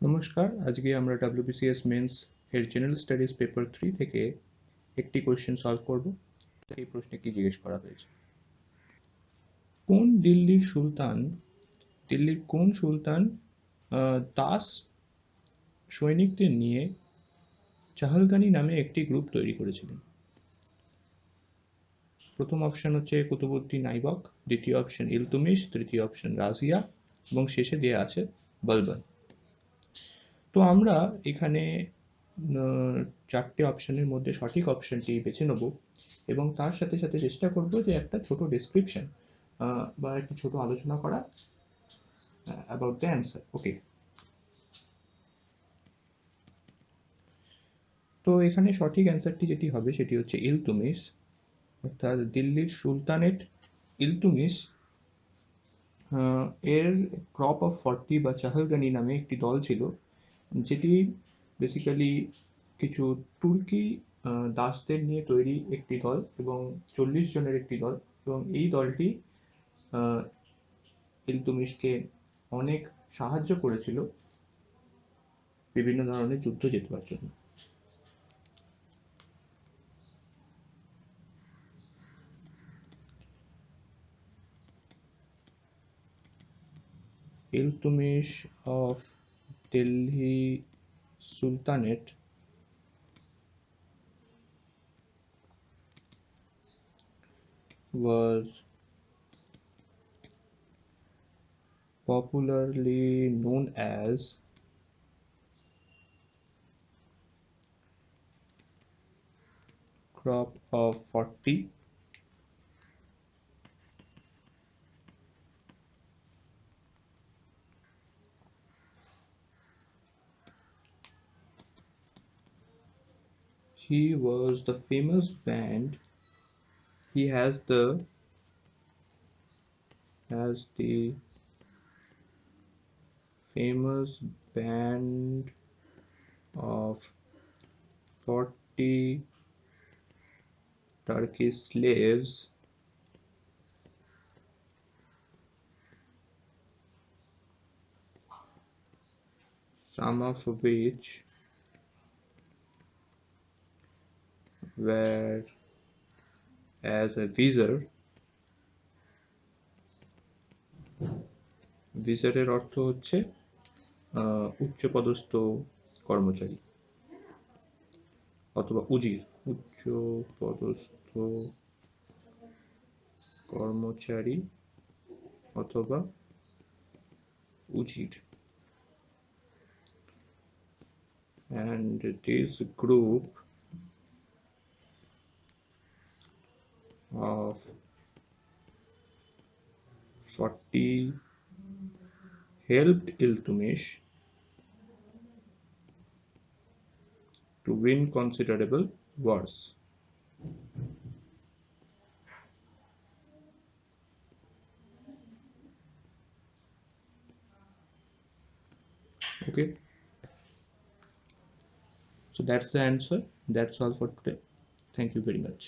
নমস্কার, আজকে আমরা WBCS মেন্স এর জেনারেল স্টাডিজ পেপার 3 থেকে একটি কোশ্চেন সলভ করব। এই প্রশ্নে কি জিজ্ঞেস করা হয়েছে? দিল্লির কোন সুলতান দাস সৈনিকদের নিয়ে চাহালগানি নামে একটি গ্রুপ তৈরি করেছিলেন? প্রথম অপশন হচ্ছে কুতুবউদ্দিন আইবক, দ্বিতীয় অপশন ইলতুমিশ, তৃতীয় অপশন রাজিয়া এবং শেষে দেয়া আছে বলবন। তো আমরা এখানে চারটে অপশনের মধ্যে সঠিক অপশনটি বেছে নেব এবং তার সাথে সাথে চেষ্টা করব যে একটা ছোট ডেসক্রিপশন বা একটা ছোট আলোচনা করা অ্যাবাউট দ্য অ্যান্সার। ওকে, তো এখানে সঠিক অ্যান্সারটি যেটি হবে সেটি হচ্ছে ইলতুমিশ, অর্থাৎ দিল্লির সুলতানেট ইলতুমিশ এর ক্রপ অফ 40 বা চাহালগানি নামে একটি দল ছিল, যেটি বেসিক্যালি কিছু তুর্কি দাসদের নিয়ে তৈরি একটি দল এবং 40 জনের একটি দল, এবং এই দলটি ইলতুমিশকে অনেক সাহায্য করেছিল বিভিন্ন ধরনের যুদ্ধ জেতবার জন্য। Iltutmish of Delhi Sultanate was popularly known as crop of 40. He was the famous band. He has the famous band of 40 Turkish slaves some of which were as a vizier অর্থ হচ্ছে উচ্চপদস্থ কর্মচারী অথবা উচ্চপদস্থ কর্মচারী অথবা উজির, and this group of 40 helped Iltutmish to win considerable wars. Okay, so that's the answer. That's all for today. Thank you very much.